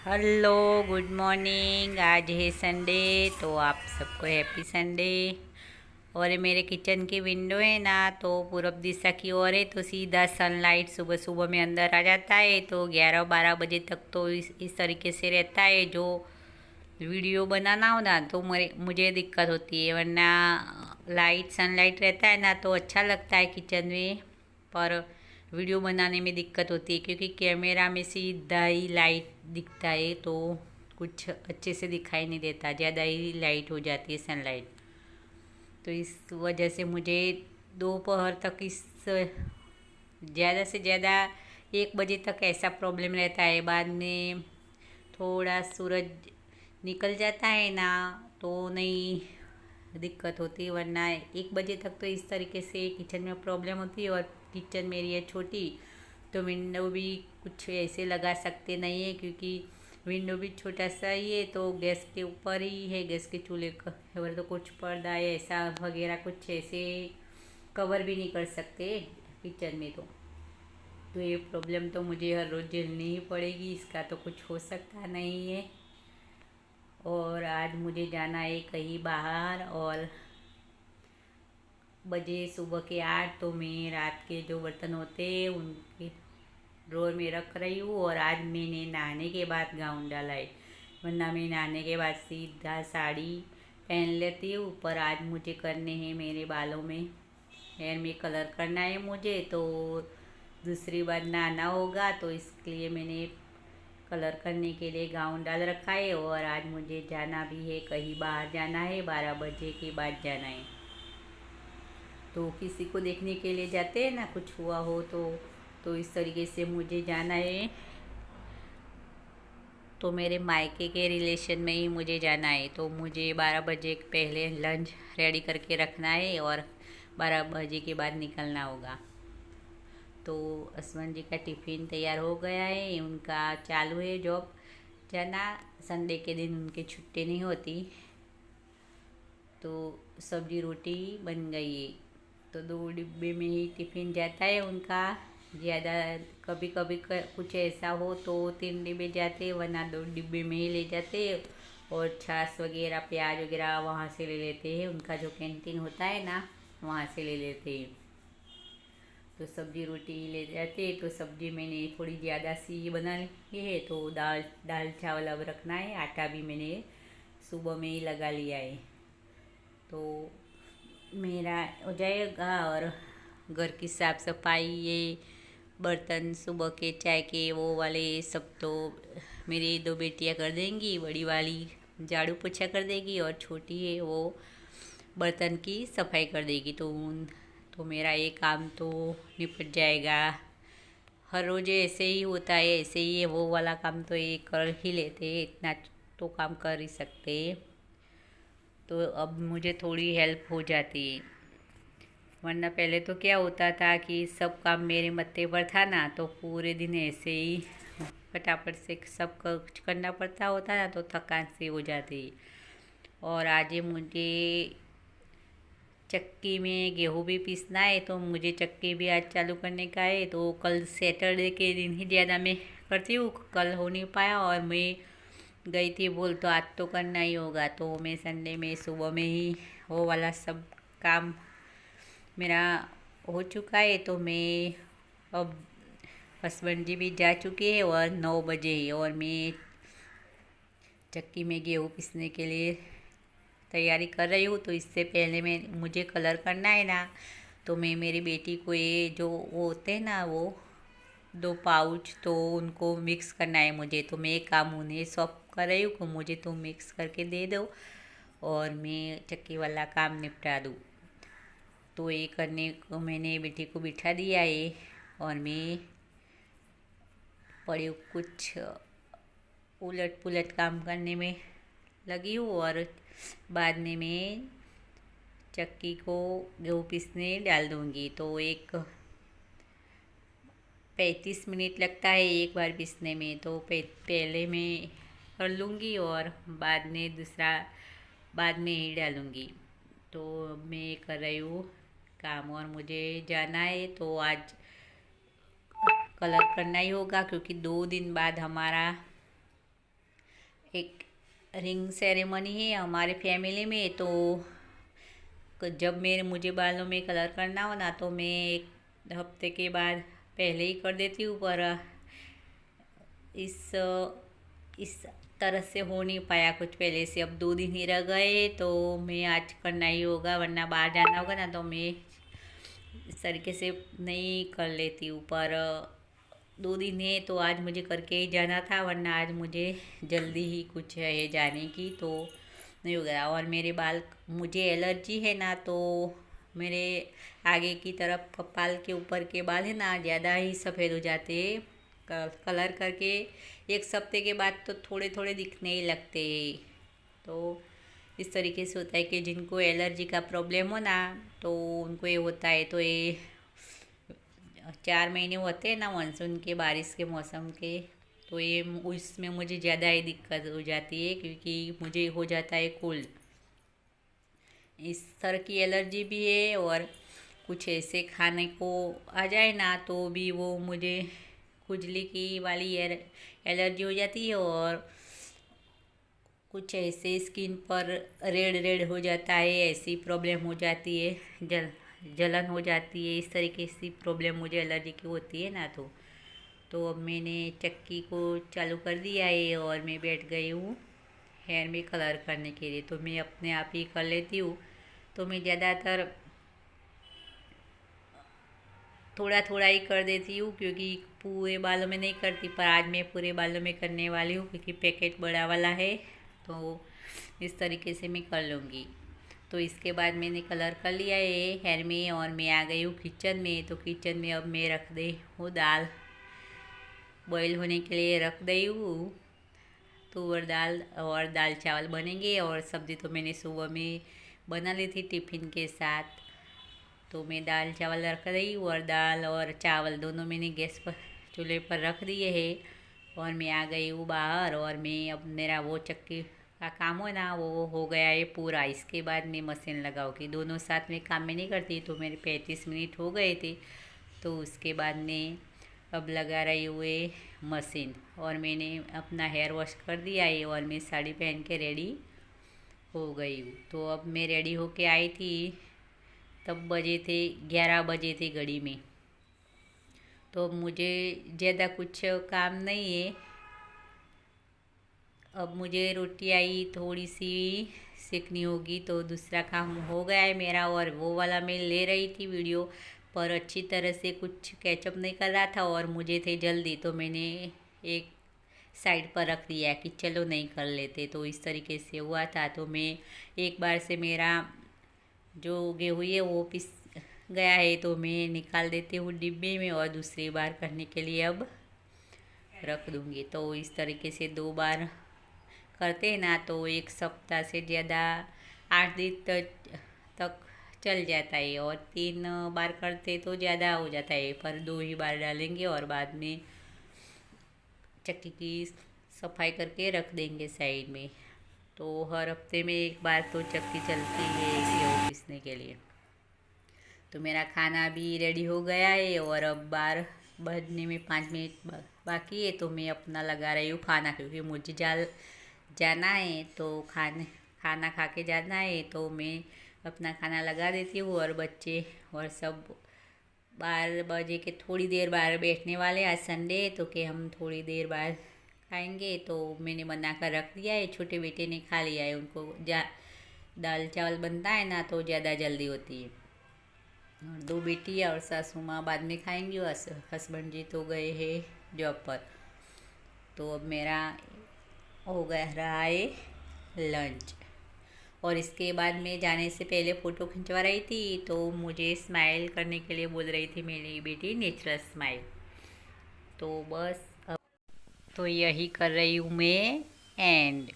Hello, good morning. आज है Sunday, तो आप सबको हैप्पी संडे। और ये मेरे किचन की विंडो है ना, तो पूरब दिशा की ओर है, तो सीधा सनलाइट सुबह सुबह में अंदर आ जाता है। तो 11-12 बजे तक तो इस तरीके से रहता है। जो वीडियो बनाना हो ना, तो मुझे दिक्कत होती है, वरना लाइट सनलाइट रहता है ना, तो अच्छा लगता है किचन में। पर वीडियो बनाने में दिक्कत होती है, क्योंकि कैमरा में सीधा ही लाइट दिखता है, तो कुछ अच्छे से दिखाई नहीं देता, ज़्यादा ही लाइट हो जाती है सनलाइट। तो इस वजह से मुझे दोपहर तक इस ज़्यादा से ज़्यादा 1 बजे तक ऐसा प्रॉब्लम रहता है। बाद में थोड़ा सूरज निकल जाता है ना, तो नहीं दिक्कत होती, वरना 1 बजे तक तो इस तरीके से किचन में प्रॉब्लम होती है। और किचन मेरी है छोटी, तो विंडो भी कुछ ऐसे लगा सकते नहीं है, क्योंकि विंडो भी छोटा सा ही है, तो गैस के ऊपर ही है, गैस के चूल्हे का और तो कुछ पर्दा है ऐसा वगैरह कुछ ऐसे कवर भी नहीं कर सकते किचन में। तो ये प्रॉब्लम तो मुझे हर रोज़ झेलनी ही पड़ेगी, इसका तो कुछ हो सकता नहीं है। और आज मुझे जाना है कहीं बाहर, और बजे सुबह के 8, तो मैं रात के जो बर्तन होते हैं उनके ड्रॉर में रख रही हूँ। और आज मैंने नहाने के बाद गाउन डाला है, वरना मैं नहाने के बाद सीधा साड़ी पहन लेती हूँ। पर आज मुझे करने हैं मेरे बालों में हेयर में कलर करना है मुझे, तो दूसरी बार नहाना होगा, तो इसलिए मैंने कलर करने के लिए गाउन डाल रखा है। और आज मुझे जाना भी है, कहीं बाहर जाना है, 12 बजे के बाद जाना है। तो किसी को देखने के लिए जाते हैं ना, कुछ हुआ हो तो इस तरीके से मुझे जाना है। तो मेरे मायके के रिलेशन में ही मुझे जाना है, तो मुझे 12 बजे पहले लंच रेडी करके रखना है, और 12 बजे के बाद निकलना होगा। तो असमान जी का टिफ़िन तैयार हो गया है, उनका चालू है जॉब जाना। संडे के दिन उनकी छुट्टी नहीं होती। तो सब्जी रोटी बन गई है, तो 2 डिब्बे में ही टिफ़िन जाता है उनका। ज़्यादा कभी कभी कुछ ऐसा हो तो 3 डिब्बे जाते, वरना 2 डिब्बे में ही ले जाते। और छाछ वगैरह प्याज वगैरह वहाँ से ले लेते हैं, उनका जो कैंटीन होता है ना, वहाँ से ले लेते हैं। तो सब्जी रोटी ले जाते, तो सब्जी मैंने थोड़ी ज़्यादा सी बना ली है, तो दाल दाल चावल अब रखना है। आटा भी मैंने सुबह में ही लगा लिया है, तो मेरा हो जाएगा। और घर की साफ़ सफाई, ये बर्तन सुबह के चाय के वो वाले सब तो मेरी 2 बेटियां कर देंगी। बड़ी वाली झाड़ू पोछा कर देगी, और छोटी है वो बर्तन की सफाई कर देगी। तो मेरा ये काम तो निपट जाएगा। हर रोज़ ऐसे ही होता है, ऐसे ही है, वो वाला काम तो ये कर ही लेते हैं, इतना तो काम कर ही सकते हैं। तो अब मुझे थोड़ी हेल्प हो जाती है, वरना पहले तो क्या होता था कि सब काम मेरे मत्थे पर था ना, तो पूरे दिन ऐसे ही फटाफट से सब कुछ करना पड़ता होता ना, तो थकान से हो जाती। और आज ये मुझे चक्की में गेहूँ भी पीसना है, तो मुझे चक्की भी आज चालू करने का है। तो कल सैटरडे के दिन ही ज़्यादा मैं करती हूँ, कल हो नहीं पाया, और मैं गई थी बोल, तो आज तो करना ही होगा। तो मैं संडे में सुबह में ही वो वाला सब काम मेरा हो चुका है। तो मैं अब हस्बैंड जी भी जा चुके हैं, और 9 बजे ही, और मैं चक्की में गेहूँ पीसने के लिए तैयारी कर रही हूँ। तो इससे पहले मुझे कलर करना है ना, तो मैं मेरी बेटी को ये जो वो होते हैं ना, वो 2 पाउच, तो उनको मिक्स करना है मुझे। तो मैं एक काम उन्हें सौंप कर रही हूँ कि मुझे तुम मिक्स करके दे दो, और मैं चक्की वाला काम निपटा दूँ। तो ये करने को मैंने बेटी को बिठा दिया है, और मैं पड़ी कुछ उलट पुलट काम करने में लगी हूँ। और बाद में मैं चक्की को गेहूँ पीसने डाल दूँगी। तो 35 मिनट लगता है एक बार पीसने में, तो पहले मैं कर लूँगी, और बाद में दूसरा बाद में ही डालूँगी। तो मैं कर रही हूँ काम, और मुझे जाना है, तो आज कलर करना ही होगा, क्योंकि 2 दिन बाद हमारा एक रिंग सेरेमनी है हमारे फैमिली में। तो जब मुझे बालों में कलर करना हो ना तो मैं एक हफ्ते के बाद पहले ही कर देती हूँ, पर इस तरह से हो नहीं पाया कुछ पहले से। अब 2 दिन ही रह गए तो मैं आज करना ही होगा, वरना बाहर जाना होगा ना तो मैं इस तरीके से नहीं कर लेती हूँ। पर 2 दिन है तो आज मुझे करके ही जाना था, वरना आज मुझे जल्दी ही कुछ है जाने की, तो नहीं हो गया। और मेरे बाल, मुझे एलर्जी है ना, तो मेरे आगे की तरफ कपाल के ऊपर के बाल है ना ज़्यादा ही सफ़ेद हो जाते हैं। कलर करके 1 हफ्ते के बाद तो थोड़े थोड़े दिखने ही लगते हैं। तो इस तरीके से होता है कि जिनको एलर्जी का प्रॉब्लम हो ना तो उनको ये होता है। तो ये 4 महीने होते हैं ना मानसून के, बारिश के मौसम के, तो ये उसमें मुझे ज़्यादा ही दिक्कत हो जाती है, क्योंकि मुझे हो जाता है कोल्ड। इस तरह की एलर्जी भी है, और कुछ ऐसे खाने को आ जाए ना तो भी वो मुझे खुजली की वाली एलर्जी हो जाती है, और कुछ ऐसे स्किन पर रेड रेड हो जाता है, ऐसी प्रॉब्लम हो जाती है, जलन हो जाती है। इस तरीके से प्रॉब्लम मुझे एलर्जी की होती है ना। तो अब मैंने चक्की को चालू कर दिया है और मैं बैठ गई हूँ हेयर में कलर करने के लिए। तो मैं अपने आप ही कर लेती हूँ। तो मैं ज़्यादातर थोड़ा थोड़ा ही कर देती हूँ, क्योंकि पूरे बालों में नहीं करती, पर आज मैं पूरे बालों में करने वाली हूँ, क्योंकि पैकेट बड़ा वाला है। तो इस तरीके से मैं कर लूँगी। तो इसके बाद मैंने कलर कर लिया है हेयर में, और मैं आ गई हूँ किचन में। तो किचन में अब मैं रख दी हूँ दाल बॉईल होने के लिए, रख दी हूँ तुअर दाल, और दाल चावल बनेंगे। और सब्ज़ी तो मैंने सुबह में बना ली थी टिफ़िन के साथ। तो मैं दाल चावल रख रही हूँ, और दाल और चावल दोनों मैंने गैस पर चूल्हे पर रख दिए है। और मैं आ गई हूँ बाहर, और मैं अब मेरा वो चक्की का काम हो ना वो हो गया है पूरा। इसके बाद मैं मशीन लगाऊँगी। दोनों साथ में काम में नहीं करती, तो मेरे 35 मिनट हो गए थे। तो उसके बाद मैं अब लगा रही हुए मशीन, और मैंने अपना हेयर वॉश कर दिया है, और मैं साड़ी पहन के रेडी हो गई हूँ। तो अब मैं रेडी होके आई थी, तब बजे थे 11 बजे थे घड़ी में। तो मुझे ज़्यादा कुछ काम नहीं है। अब मुझे रोटी आई थोड़ी सी सीखनी होगी, तो दूसरा काम हो गया है मेरा। और वो वाला मैं ले रही थी वीडियो, पर अच्छी तरह से कुछ कैचअप नहीं कर रहा था, और मुझे थे जल्दी, तो मैंने एक साइड पर रख दिया कि चलो नहीं कर लेते। तो इस तरीके से हुआ था। तो मैं एक बार से मेरा जो गेहूँ है वो पिस गया है, तो मैं निकाल देती हूँ डिब्बे में, और दूसरी बार करने के लिए अब रख दूँगी। तो इस तरीके से 2 बार करते हैं ना, तो 1 सप्ताह से ज़्यादा 8 दिन तक चल जाता है। और 3 बार करते तो ज़्यादा हो जाता है, पर 2 ही बार डालेंगे, और बाद में चक्की की सफाई करके रख देंगे साइड में। तो हर हफ्ते में 1 बार तो चक्की चलती है गेहूँ पीसने के लिए। तो मेरा खाना भी रेडी हो गया है, और अब 12 बजने में 5 मिनट बाकी है। तो मैं अपना लगा रही हूँ खाना, क्योंकि मुझे जाना है, तो खाना खा के जाना है। तो मैं अपना खाना लगा देती हूँ, और बच्चे और सब 12 बजे के थोड़ी देर बाहर बैठने वाले। आज संडे है तो कि हम थोड़ी देर बाद खाएंगे। तो मैंने बना कर रख दिया है, छोटे बेटे ने खा लिया है। उनको दाल चावल बनता है ना तो ज़्यादा जल्दी होती है। और 2 बेटी और सासू माँ बाद में खाएंगी, और हस्बैंड जी तो गए हैं जॉब पर। तो अब मेरा हो गया रहा है लंच। और इसके बाद मैं जाने से पहले फ़ोटो खिंचवा रही थी, तो मुझे स्माइल करने के लिए बोल रही थी मेरी बेटी, नेचुरल स्माइल। तो बस अब तो यही कर रही हूँ मैं एंड।